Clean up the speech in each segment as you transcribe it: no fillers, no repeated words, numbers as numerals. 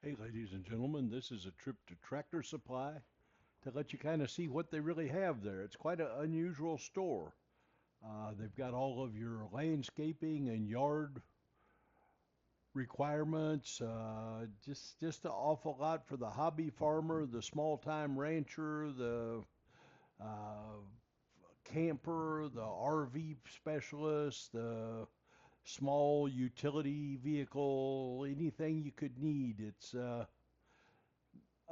Hey, ladies and gentlemen, this is a trip to Tractor Supply to let you kind of see what they really have there. It's quite an unusual store. They've got all of your landscaping and yard requirements, just an awful lot for the hobby farmer, the small-time rancher, the uh, camper, the RV specialist, the small utility vehicle, anything you could need. It's a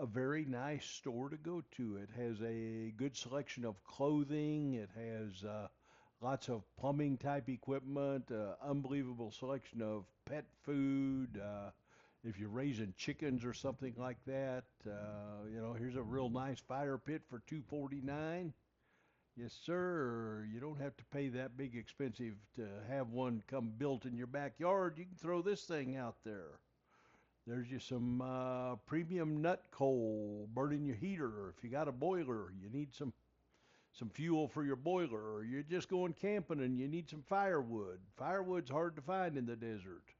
very nice store to go to. It has a good selection of clothing. It has lots of plumbing type equipment, unbelievable selection of pet food. If you're raising chickens or something like that, here's a real nice fire pit for 249. Yes, sir. You don't have to pay that big expensive to have one come built in your backyard. You can throw this thing out there. There's just some premium nut coal burning your heater. If you got a boiler, you need some fuel for your boiler, or you're just going camping and you need some firewood. Firewood's hard to find in the desert.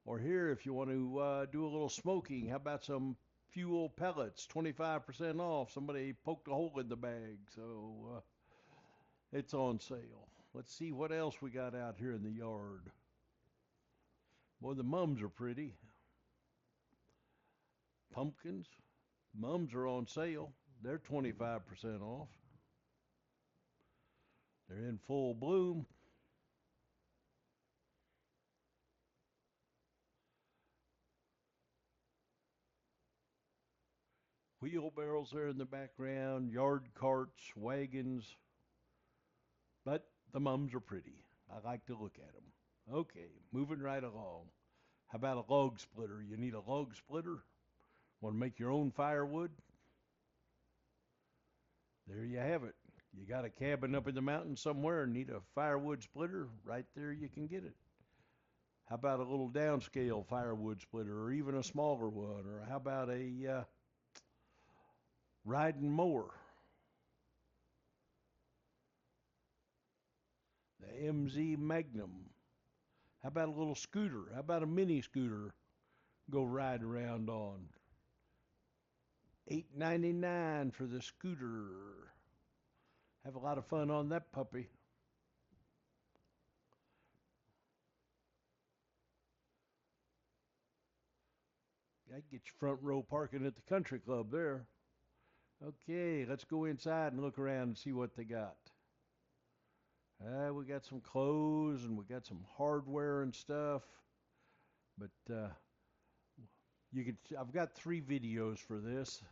Or here, if you want to do a little smoking, how about some fuel pellets? 25% off. Somebody poked a hole in the bag, so it's on sale. Let's see what else we got out here in the yard. Boy, the mums are pretty. Pumpkins. Mums are on sale. They're 25% off. They're in full bloom. Wheelbarrows there in the background, yard carts, wagons. But the mums are pretty. I like to look at them. Okay, moving right along. How about a log splitter? You need a log splitter? Want to make your own firewood? There you have it. You got a cabin up in the mountains somewhere and need a firewood splitter? Right there you can get it. How about a little downscale firewood splitter or even a smaller one? Or how about a riding mower? The MZ Magnum. How about a little scooter? How about a mini scooter? Go ride around on. $8.99 for the scooter. Have a lot of fun on that puppy. I get you front row parking at the country club there. Okay, let's go inside and look around and see what they got. We got some clothes and we got some hardware and stuff. But you can. I've got three videos for this.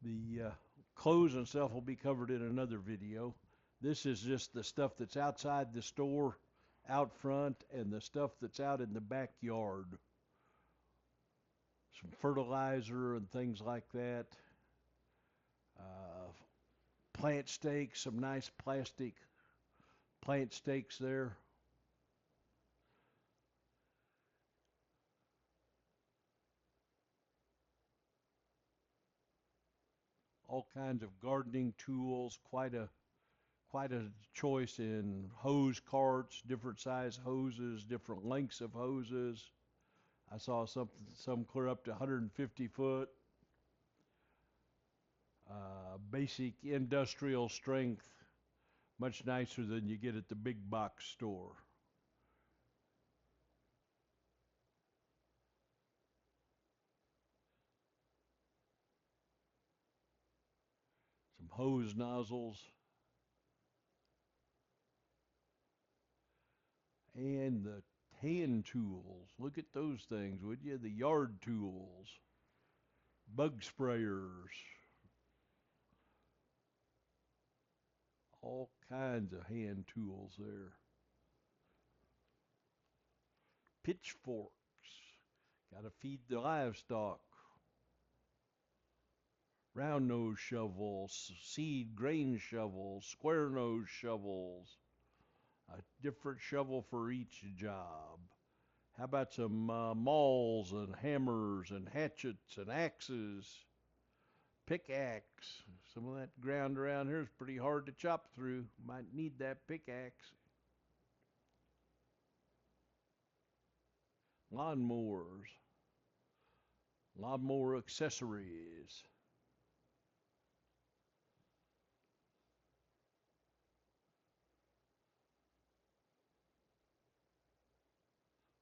The clothes and stuff will be covered in another video. This is just the stuff that's outside the store, out front, and the stuff that's out in the backyard. Some fertilizer and things like that. Uh, Plant stakes, some nice plastic plant stakes there. All kinds of gardening tools. Quite a choice in hose carts, different size hoses, different lengths of hoses. I saw some clear up to 150 foot. Basic industrial strength, much nicer than you get at the big box store. Some hose nozzles and the hand tools. Look at those things, would you? The yard tools, bug sprayers, all kinds of hand tools there. Pitchforks, got to feed the livestock. Round nose shovels, seed grain shovels, square nose shovels, a different shovel for each job. How about some mauls and hammers and hatchets and axes? Pickaxe. Some of that ground around here is pretty hard to chop through. Might need that pickaxe. Lawnmowers. Lawnmower accessories.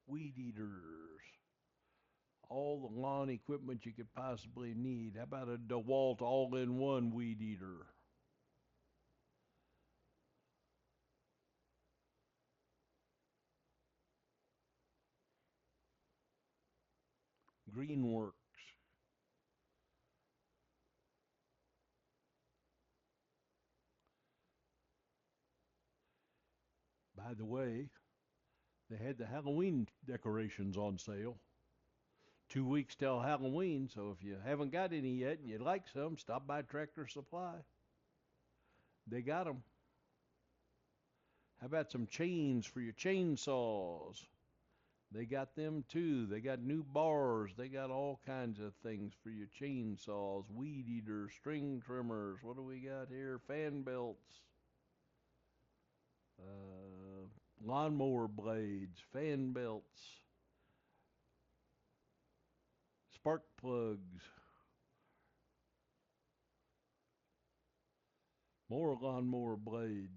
Weed eaters. All the lawn equipment you could possibly need. How about a DeWalt all-in-one weed eater? Greenworks. By the way, they had the Halloween decorations on sale. 2 weeks till Halloween, so if you haven't got any yet and you'd like some, stop by Tractor Supply. They got them. How about some chains for your chainsaws? They got them too. They got new bars. They got all kinds of things for your chainsaws, weed eaters, string trimmers. What do we got here? Fan belts, uh, lawnmower blades, fan belts, spark plugs, more lawnmower blades.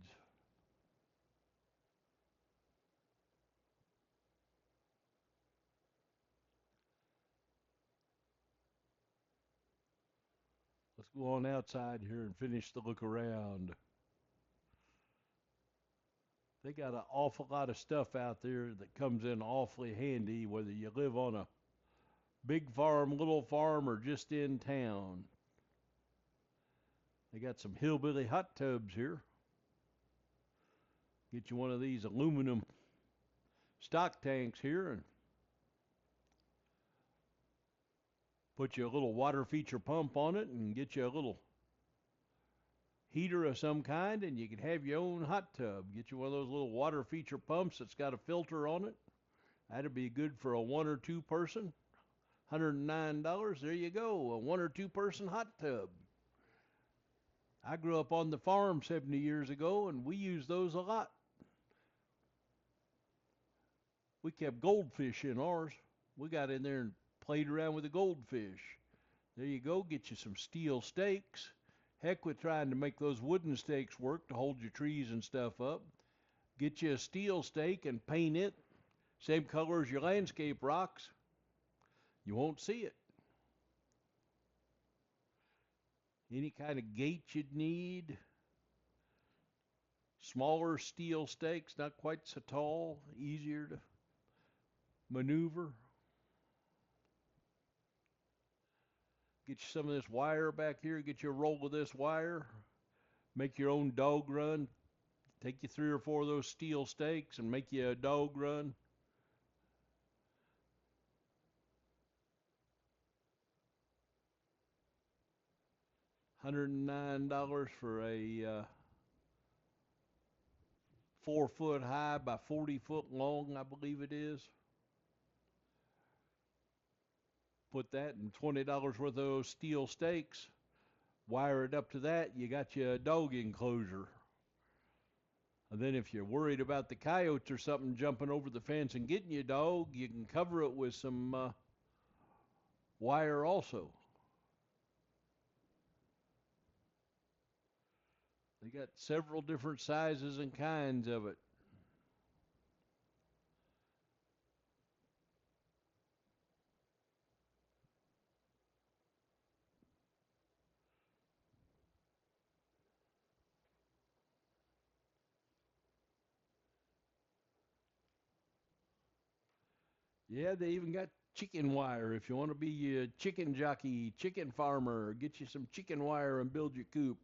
Let's go on outside here and finish the look around. They got an awful lot of stuff out there that comes in awfully handy, whether you live on a big farm, little farm, or just in town. They got some hillbilly hot tubs here. Get you one of these aluminum stock tanks here and put you a little water feature pump on it and get you a little heater of some kind, and you can have your own hot tub. Get you one of those little water feature pumps that's got a filter on it. That'd be good for a one or two person. $109. There you go, a one or two person hot tub. I grew up on the farm 70 years ago, and we used those a lot. We kept goldfish in ours. We got in there and played around with the goldfish. There you go, get you some steel stakes. Heck with trying to make those wooden stakes work to hold your trees and stuff up. Get you a steel stake and paint it same color as your landscape rocks. You won't see it. Any kind of gate you'd need. Smaller steel stakes, not quite so tall, easier to maneuver. Get you some of this wire back here. Get you a roll of this wire. Make your own dog run. Take you 3 or 4 of those steel stakes and make you a dog run. $109 for a 4 foot high by 40 foot long, I believe it is. Put that in $20 worth of those steel stakes. Wire it up to that. You got you a dog enclosure. And then if you're worried about the coyotes or something jumping over the fence and getting your dog, you can cover it with some wire also. They got several different sizes and kinds of it. Yeah, they even got chicken wire if you want to be a chicken jockey, chicken farmer. Get you some chicken wire and build your coop.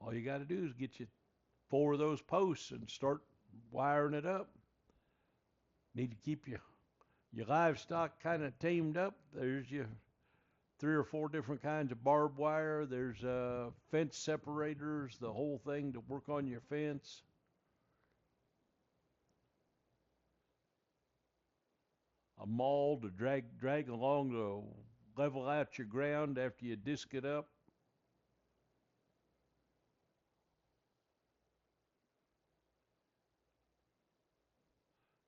All you got to do is get you 4 of those posts and start wiring it up. Need to keep your livestock kind of tamed up. There's your 3 or 4 different kinds of barbed wire. There's fence separators, the whole thing to work on your fence. A maul to drag along to level out your ground after you disc it up.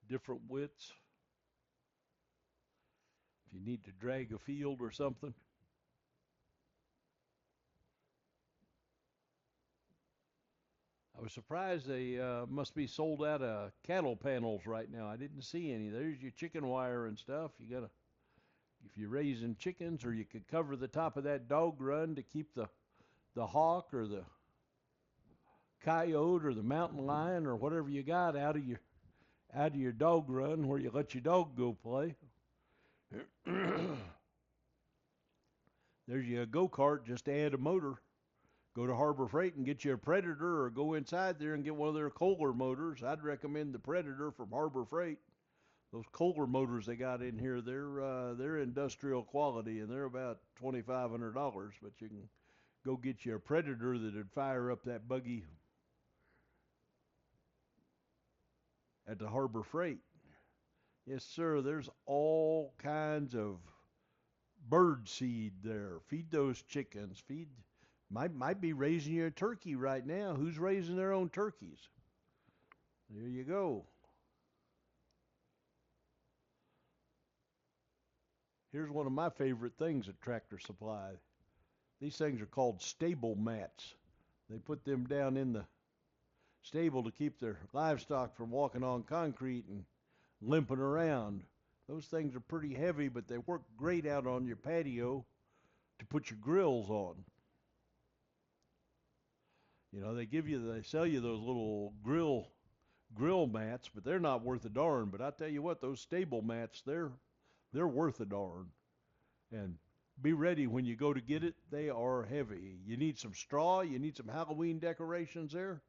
Different widths. If you need to drag a field or something. I was surprised they must be sold out of cattle panels right now. I didn't see any. There's your chicken wire and stuff. You gotta, if you're raising chickens, or you could cover the top of that dog run to keep the hawk or the coyote or the mountain lion or whatever you got out of your dog run where you let your dog go play. There's your go-kart, just add a motor. Go to Harbor Freight and get you a Predator, or go inside there and get one of their Kohler motors. I'd recommend the Predator from Harbor Freight. Those Kohler motors they got in here, they're industrial quality, and they're about $2,500. But you can go get you a Predator that'd fire up that buggy at the Harbor Freight. Yes, sir. There's all kinds of bird seed there. Feed those chickens. Feed might be raising you a turkey right now. Who's raising their own turkeys? There you go. Here's one of my favorite things at Tractor Supply. These things are called stable mats. They put them down in the stable to keep their livestock from walking on concrete and limping around. Those things are pretty heavy, but they work great out on your patio to put your grills on. You know, they sell you those little grill mats, but they're not worth a darn. But I tell you what, those stable mats, they're worth a darn. And be ready when you go to get it. They are heavy. You need some straw. You need some Halloween decorations there.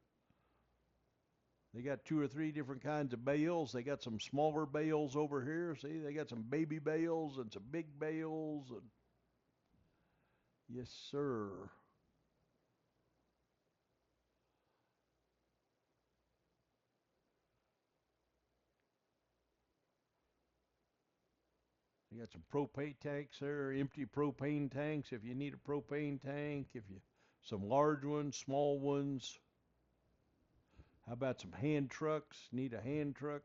They got 2 or 3 different kinds of bales. They got some smaller bales over here. See, they got some baby bales and some big bales. And yes, sir. They got some propane tanks there, empty propane tanks if you need a propane tank. If you some large ones, small ones. How about some hand trucks? Need a hand truck?